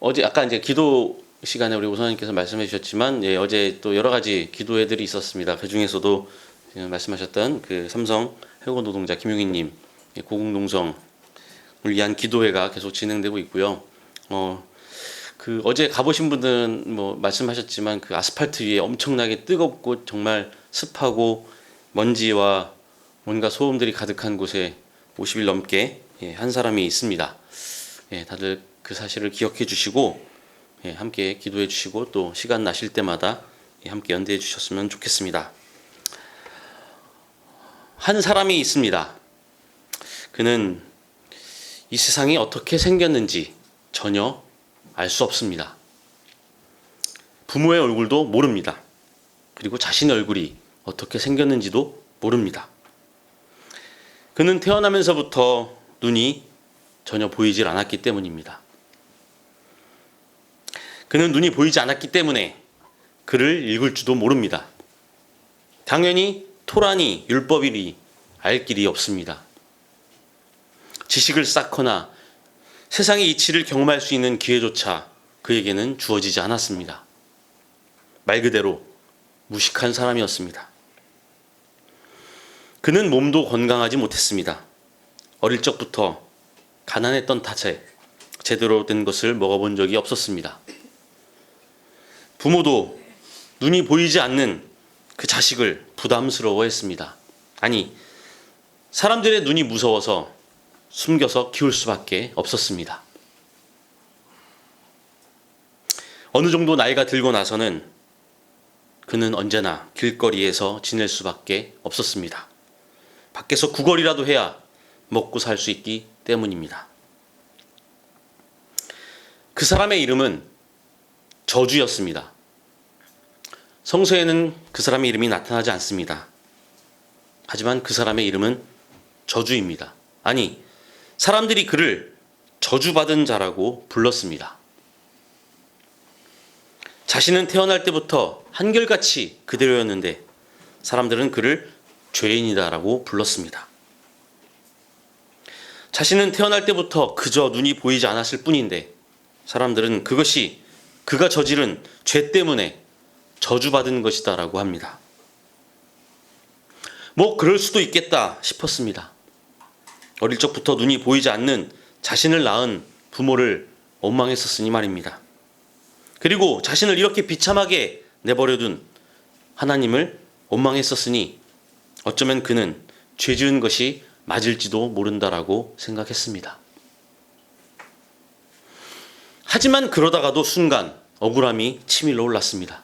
어제 아까 이제 기도 시간에 우리 오선생님께서 말씀해 주셨지만, 예, 어제 또 여러 가지 기도회들이 있었습니다. 그 중에서도 지금 말씀하셨던 그 삼성 해고 노동자 김용희님 고궁동성을 위한 기도회가 계속 진행되고 있고요. 그 어제 가보신 분들은 뭐 말씀하셨지만 그 아스팔트 위에 엄청나게 뜨겁고 정말 습하고 먼지와 뭔가 소음들이 가득한 곳에 50일 넘게 한 사람이 있습니다. 다들 그 사실을 기억해 주시고 함께 기도해 주시고 또 시간 나실 때마다 함께 연대해 주셨으면 좋겠습니다. 한 사람이 있습니다. 그는 이 세상이 어떻게 생겼는지 전혀 알 수 없습니다. 부모의 얼굴도 모릅니다. 그리고 자신의 얼굴이 어떻게 생겼는지도 모릅니다. 그는 태어나면서부터 눈이 전혀 보이질 않았기 때문입니다. 그는 눈이 보이지 않았기 때문에 글을 읽을 줄도 모릅니다. 당연히 토라니 율법이니 알 길이 없습니다. 지식을 쌓거나 세상의 이치를 경험할 수 있는 기회조차 그에게는 주어지지 않았습니다. 말 그대로 무식한 사람이었습니다. 그는 몸도 건강하지 못했습니다. 어릴 적부터 가난했던 탓에 제대로 된 것을 먹어본 적이 없었습니다. 부모도 눈이 보이지 않는 그 자식을 부담스러워했습니다. 아니, 사람들의 눈이 무서워서 숨겨서 키울 수밖에 없었습니다. 어느 정도 나이가 들고 나서는 그는 언제나 길거리에서 지낼 수밖에 없었습니다. 밖에서 구걸이라도 해야 먹고 살 수 있기 때문입니다. 그 사람의 이름은 저주였습니다. 성서에는 그 사람의 이름이 나타나지 않습니다. 하지만 그 사람의 이름은 저주입니다. 아니, 사람들이 그를 저주받은 자라고 불렀습니다. 자신은 태어날 때부터 한결같이 그대로였는데 사람들은 그를 죄인이다라고 불렀습니다. 자신은 태어날 때부터 그저 눈이 보이지 않았을 뿐인데 사람들은 그것이 그가 저지른 죄 때문에 저주받은 것이다라고 합니다. 뭐 그럴 수도 있겠다 싶었습니다. 어릴 적부터 눈이 보이지 않는 자신을 낳은 부모를 원망했었으니 말입니다. 그리고 자신을 이렇게 비참하게 내버려둔 하나님을 원망했었으니 어쩌면 그는 죄 지은 것이 맞을지도 모른다라고 생각했습니다. 하지만 그러다가도 순간 억울함이 치밀러 올랐습니다.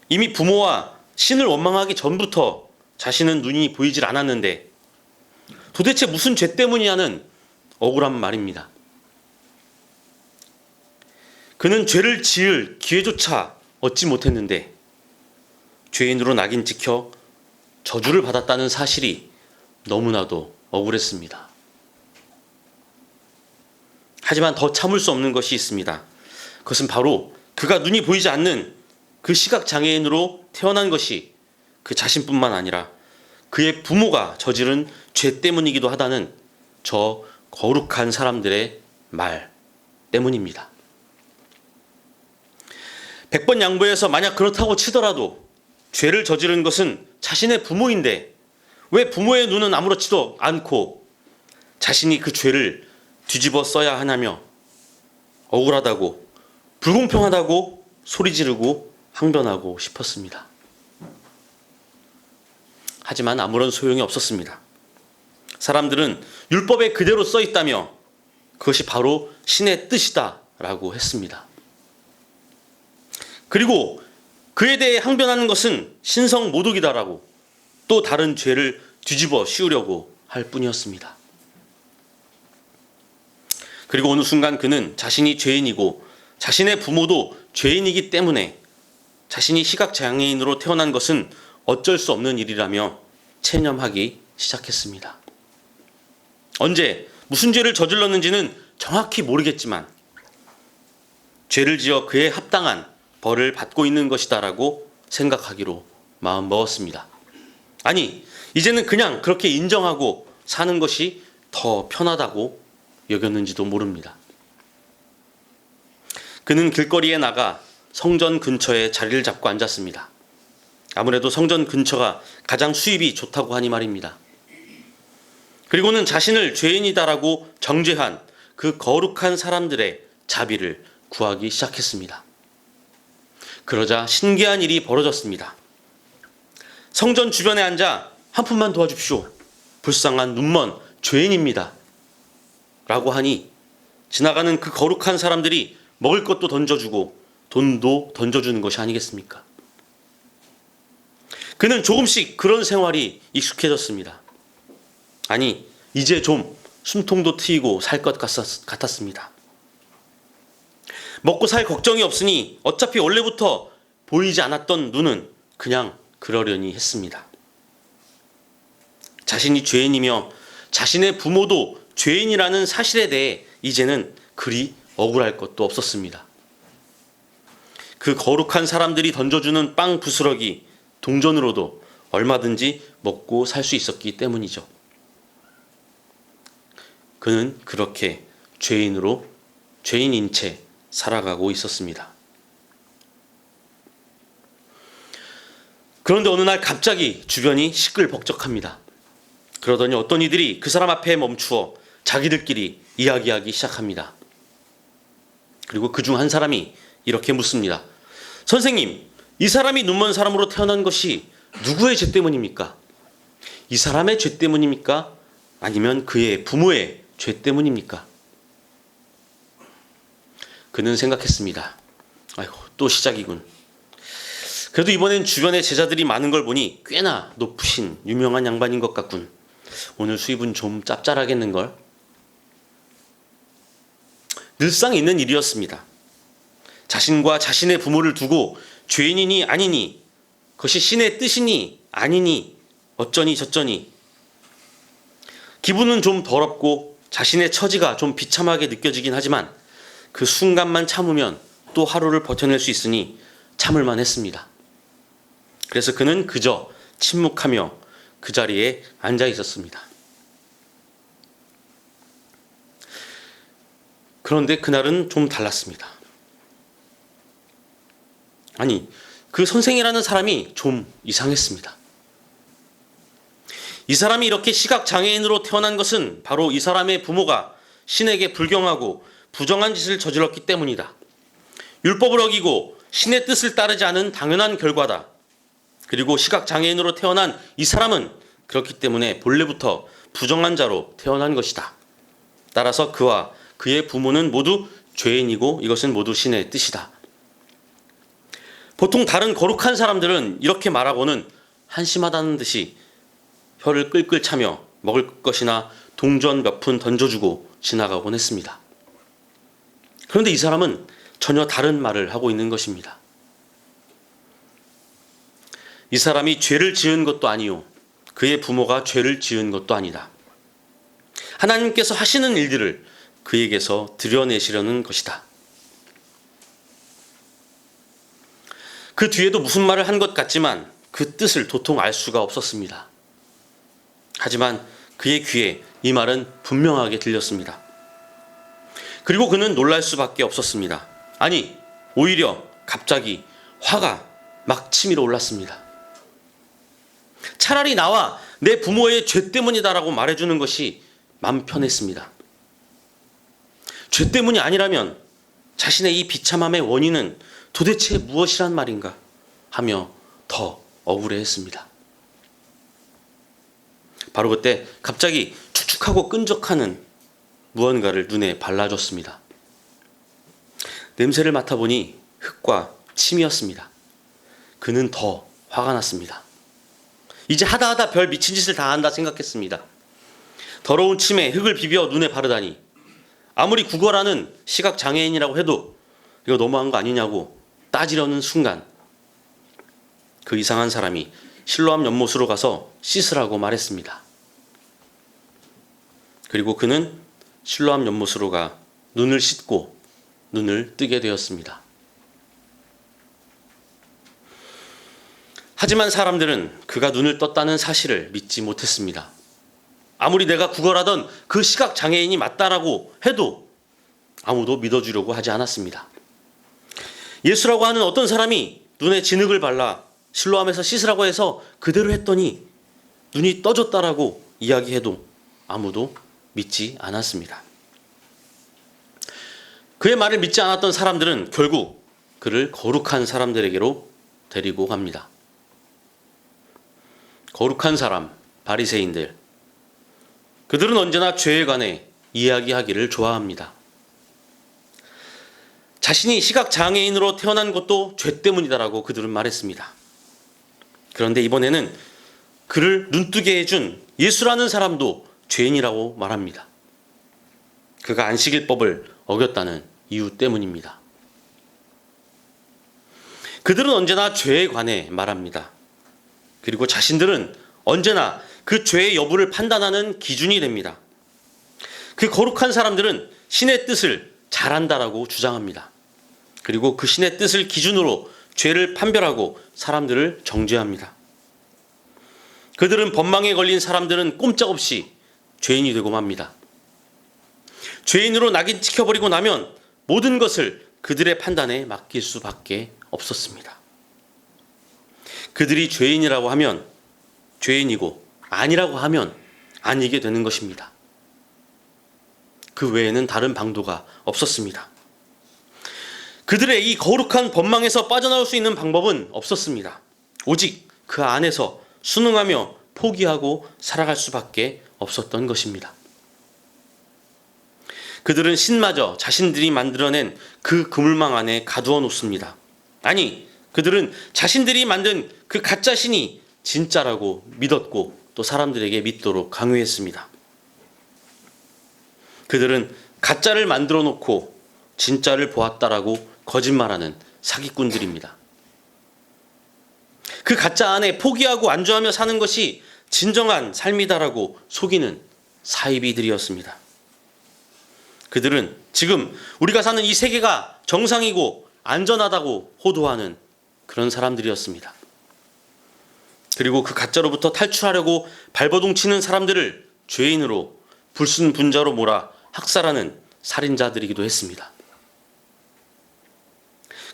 이미 부모와 신을 원망하기 전부터 자신은 눈이 보이질 않았는데 도대체 무슨 죄 때문이냐는 억울한 말입니다. 그는 죄를 지을 기회조차 얻지 못했는데 죄인으로 낙인 찍혀 저주를 받았다는 사실이 너무나도 억울했습니다. 하지만 더 참을 수 없는 것이 있습니다. 그것은 바로 그가 눈이 보이지 않는 그 시각장애인으로 태어난 것이 그 자신뿐만 아니라 그의 부모가 저지른 죄 때문이기도 하다는 저 거룩한 사람들의 말 때문입니다. 100번 양보해서 만약 그렇다고 치더라도 죄를 저지른 것은 자신의 부모인데 왜 부모의 눈은 아무렇지도 않고 자신이 그 죄를 뒤집어 써야 하냐며 억울하다고 불공평하다고 소리 지르고 항변하고 싶었습니다. 하지만 아무런 소용이 없었습니다. 사람들은 율법에 그대로 써 있다며 그것이 바로 신의 뜻이다라고 했습니다. 그리고 그에 대해 항변하는 것은 신성 모독이다라고 또 다른 죄를 뒤집어 씌우려고 할 뿐이었습니다. 그리고 어느 순간 그는 자신이 죄인이고 자신의 부모도 죄인이기 때문에 자신이 시각장애인으로 태어난 것은 어쩔 수 없는 일이라며 체념하기 시작했습니다. 언제 무슨 죄를 저질렀는지는 정확히 모르겠지만 죄를 지어 그에 합당한 벌을 받고 있는 것이다라고 생각하기로 마음먹었습니다. 아니, 이제는 그냥 그렇게 인정하고 사는 것이 더 편하다고 여겼는지도 모릅니다. 그는 길거리에 나가 성전 근처에 자리를 잡고 앉았습니다. 아무래도 성전 근처가 가장 수입이 좋다고 하니 말입니다. 그리고는 자신을 죄인이다라고 정죄한 그 거룩한 사람들의 자비를 구하기 시작했습니다. 그러자 신기한 일이 벌어졌습니다. 성전 주변에 앉아 한 푼만 도와줍시오. 불쌍한 눈먼 죄인입니다. 라고 하니 지나가는 그 거룩한 사람들이 먹을 것도 던져주고 돈도 던져주는 것이 아니겠습니까? 그는 조금씩 그런 생활이 익숙해졌습니다. 아니, 이제 좀 숨통도 트이고 살 것 같았습니다. 먹고 살 걱정이 없으니 어차피 원래부터 보이지 않았던 눈은 그냥 그러려니 했습니다. 자신이 죄인이며 자신의 부모도 죄인이라는 사실에 대해 이제는 그리 억울할 것도 없었습니다. 그 거룩한 사람들이 던져주는 빵 부스러기 동전으로도 얼마든지 먹고 살 수 있었기 때문이죠. 그는 그렇게 죄인인 채 살아가고 있었습니다. 그런데 어느 날 갑자기 주변이 시끌벅적합니다. 그러더니 어떤 이들이 그 사람 앞에 멈추어 자기들끼리 이야기하기 시작합니다. 그리고 그중 한 사람이 이렇게 묻습니다. 선생님, 이 사람이 눈먼 사람으로 태어난 것이 누구의 죄 때문입니까? 이 사람의 죄 때문입니까? 아니면 그의 부모의 죄 때문입니까? 그는 생각했습니다. 아이고, 또 시작이군. 그래도 이번엔 주변에 제자들이 많은 걸 보니 꽤나 높으신 유명한 양반인 것 같군. 오늘 수입은 좀 짭짤하겠는걸? 늘상 있는 일이었습니다. 자신과 자신의 부모를 두고 죄인이니 아니니, 그것이 신의 뜻이니 아니니, 어쩌니 저쩌니, 기분은 좀 더럽고 자신의 처지가 좀 비참하게 느껴지긴 하지만 그 순간만 참으면 또 하루를 버텨낼 수 있으니 참을만 했습니다. 그래서 그는 그저 침묵하며 그 자리에 앉아 있었습니다. 그런데 그날은 좀 달랐습니다. 아니, 그 선생이라는 사람이 좀 이상했습니다. 이 사람이 이렇게 시각장애인으로 태어난 것은 바로 이 사람의 부모가 신에게 불경하고 부정한 짓을 저질렀기 때문이다. 율법을 어기고 신의 뜻을 따르지 않은 당연한 결과다. 그리고 시각장애인으로 태어난 이 사람은 그렇기 때문에 본래부터 부정한 자로 태어난 것이다. 따라서 그와 그의 부모는 모두 죄인이고 이것은 모두 신의 뜻이다. 보통 다른 거룩한 사람들은 이렇게 말하고는 한심하다는 듯이 혀를 끌끌 차며 먹을 것이나 동전 몇 푼 던져주고 지나가곤 했습니다. 그런데 이 사람은 전혀 다른 말을 하고 있는 것입니다. 이 사람이 죄를 지은 것도 아니요, 그의 부모가 죄를 지은 것도 아니다. 하나님께서 하시는 일들을 그에게서 드러내시려는 것이다. 그 뒤에도 무슨 말을 한 것 같지만 그 뜻을 도통 알 수가 없었습니다. 하지만 그의 귀에 이 말은 분명하게 들렸습니다. 그리고 그는 놀랄 수밖에 없었습니다. 아니, 오히려 갑자기 화가 막 치밀어 올랐습니다. 차라리 나와 내 부모의 죄 때문이다라고 말해주는 것이 맘 편했습니다. 죄 때문이 아니라면 자신의 이 비참함의 원인은 도대체 무엇이란 말인가 하며 더 억울해했습니다. 바로 그때 갑자기 축축하고 끈적하는 무언가를 눈에 발라줬습니다. 냄새를 맡아보니 흙과 침이었습니다. 그는 더 화가 났습니다. 이제 하다 별 미친 짓을 다 한다 생각했습니다. 더러운 침에 흙을 비벼 눈에 바르다니, 아무리 구걸하는 시각장애인이라고 해도 이거 너무한 거 아니냐고 따지려는 순간 그 이상한 사람이 실로암 연못으로 가서 씻으라고 말했습니다. 그리고 그는 실로암 연못으로 가 눈을 씻고 눈을 뜨게 되었습니다. 하지만 사람들은 그가 눈을 떴다는 사실을 믿지 못했습니다. 아무리 내가 구걸하던 그 시각장애인이 맞다라고 해도 아무도 믿어주려고 하지 않았습니다. 예수라고 하는 어떤 사람이 눈에 진흙을 발라 실로암에서 씻으라고 해서 그대로 했더니 눈이 떠졌다라고 이야기해도 아무도 믿지 않았습니다. 그의 말을 믿지 않았던 사람들은 결국 그를 거룩한 사람들에게로 데리고 갑니다. 거룩한 사람, 바리새인들. 그들은 언제나 죄에 관해 이야기하기를 좋아합니다. 자신이 시각장애인으로 태어난 것도 죄 때문이다라고 그들은 말했습니다. 그런데 이번에는 그를 눈뜨게 해준 예수라는 사람도 죄인이라고 말합니다. 그가 안식일법을 어겼다는 이유 때문입니다. 그들은 언제나 죄에 관해 말합니다. 그리고 자신들은 언제나 그 죄의 여부를 판단하는 기준이 됩니다. 그 거룩한 사람들은 신의 뜻을 잘한다라고 주장합니다. 그리고 그 신의 뜻을 기준으로 죄를 판별하고 사람들을 정죄합니다. 그들은 법망에 걸린 사람들은 꼼짝없이 죄인이 되고 맙니다. 죄인으로 낙인 찍혀버리고 나면 모든 것을 그들의 판단에 맡길 수밖에 없었습니다. 그들이 죄인이라고 하면 죄인이고 아니라고 하면 아니게 되는 것입니다. 그 외에는 다른 방도가 없었습니다. 그들의 이 거룩한 법망에서 빠져나올 수 있는 방법은 없었습니다. 오직 그 안에서 순응하며 포기하고 살아갈 수밖에 없었던 것입니다. 그들은 신마저 자신들이 만들어낸 그 그물망 안에 가두어 놓습니다. 아니, 그들은 자신들이 만든 그 가짜 신이 진짜라고 믿었고 또 사람들에게 믿도록 강요했습니다. 그들은 가짜를 만들어 놓고 진짜를 보았다라고 거짓말하는 사기꾼들입니다. 그 가짜 안에 포기하고 안주하며 사는 것이 진정한 삶이다라고 속이는 사이비들이었습니다. 그들은 지금 우리가 사는 이 세계가 정상이고 안전하다고 호도하는 그런 사람들이었습니다. 그리고 그 가짜로부터 탈출하려고 발버둥 치는 사람들을 죄인으로 불순분자로 몰아 학살하는 살인자들이기도 했습니다.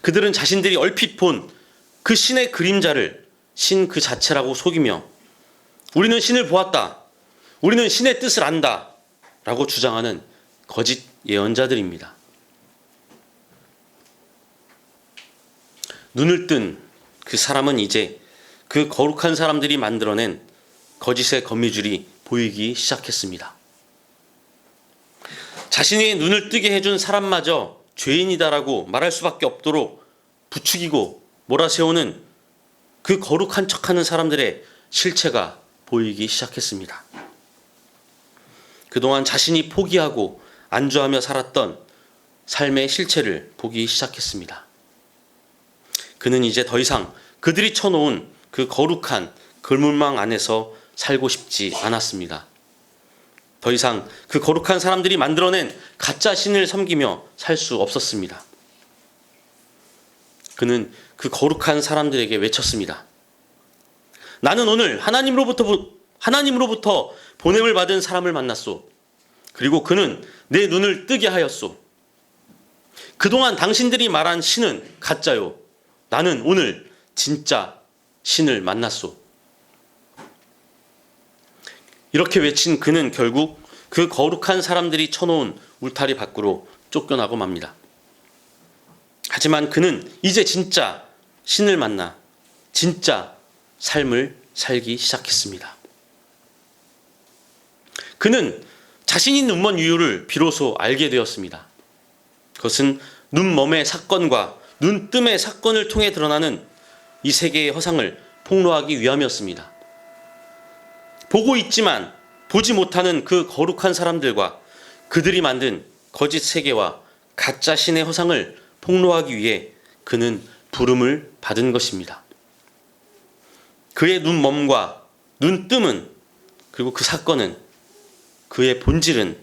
그들은 자신들이 얼핏 본 그 신의 그림자를 신 그 자체라고 속이며 우리는 신을 보았다, 우리는 신의 뜻을 안다 라고 주장하는 거짓 예언자들입니다. 눈을 뜬 그 사람은 이제 그 거룩한 사람들이 만들어낸 거짓의 거미줄이 보이기 시작했습니다. 자신의 눈을 뜨게 해준 사람마저 죄인이다라고 말할 수밖에 없도록 부추기고 몰아세우는 그 거룩한 척하는 사람들의 실체가 보이기 시작했습니다. 그동안 자신이 포기하고 안주하며 살았던 삶의 실체를 보기 시작했습니다. 그는 이제 더 이상 그들이 쳐놓은 그 거룩한 그물망 안에서 살고 싶지 않았습니다. 더 이상 그 거룩한 사람들이 만들어낸 가짜 신을 섬기며 살 수 없었습니다. 그는 그 거룩한 사람들에게 외쳤습니다. 나는 오늘 하나님으로부터 보냄을 받은 사람을 만났소. 그리고 그는 내 눈을 뜨게 하였소. 그동안 당신들이 말한 신은 가짜요. 나는 오늘 진짜 신을 만났소. 이렇게 외친 그는 결국 그 거룩한 사람들이 쳐놓은 울타리 밖으로 쫓겨나고 맙니다. 하지만 그는 이제 진짜 신을 만나 진짜 삶을 살기 시작했습니다. 그는 자신이 눈먼 이유를 비로소 알게 되었습니다. 그것은 눈멈의 사건과 눈뜸의 사건을 통해 드러나는 이 세계의 허상을 폭로하기 위함이었습니다. 보고 있지만 보지 못하는 그 거룩한 사람들과 그들이 만든 거짓 세계와 가짜 신의 허상을 폭로하기 위해 그는 부름을 받은 것입니다. 그의 눈멈과 눈뜸은, 그리고 그 사건은, 그의 본질은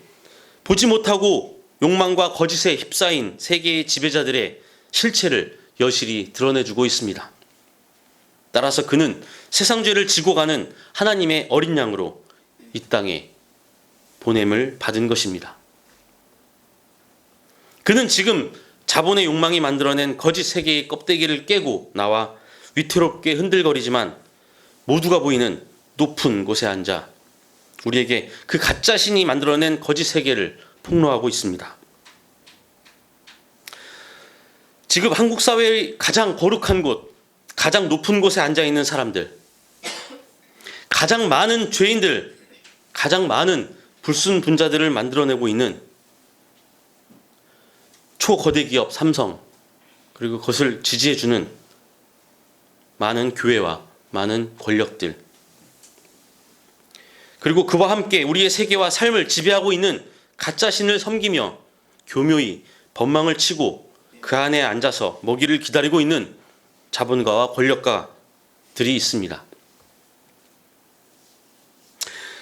보지 못하고 욕망과 거짓에 휩싸인 세계의 지배자들의 실체를 여실히 드러내주고 있습니다. 따라서 그는 세상 죄를 지고 가는 하나님의 어린 양으로 이 땅에 보냄을 받은 것입니다. 그는 지금 자본의 욕망이 만들어낸 거짓 세계의 껍데기를 깨고 나와 위태롭게 흔들거리지만 모두가 보이는 높은 곳에 앉아 우리에게 그 가짜 신이 만들어낸 거짓 세계를 폭로하고 있습니다. 지금 한국 사회의 가장 거룩한 곳, 가장 높은 곳에 앉아 있는 사람들, 가장 많은 죄인들, 가장 많은 불순분자들을 만들어내고 있는 초거대 기업 삼성, 그리고 그것을 지지해주는 많은 교회와 많은 권력들, 그리고 그와 함께 우리의 세계와 삶을 지배하고 있는 가짜 신을 섬기며 교묘히 법망을 치고 그 안에 앉아서 먹이를 기다리고 있는 자본가와 권력가들이 있습니다.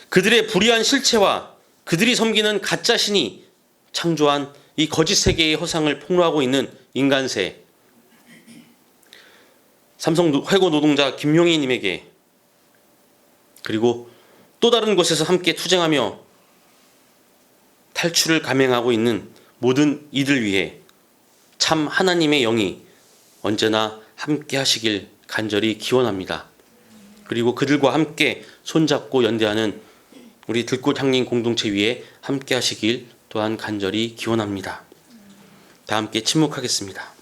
그들의 불의한 실체와 그들이 섬기는 가짜 신이 창조한 이 거짓 세계의 허상을 폭로하고 있는 인간세, 삼성 회고 노동자 김용희 님에게, 그리고 또 다른 곳에서 함께 투쟁하며 탈출을 감행하고 있는 모든 이들 위해 참 하나님의 영이 언제나 함께 하시길 간절히 기원합니다. 그리고 그들과 함께 손잡고 연대하는 우리 들꽃 향림 공동체 위에 함께 하시길 또한 간절히 기원합니다. 다 함께 침묵하겠습니다.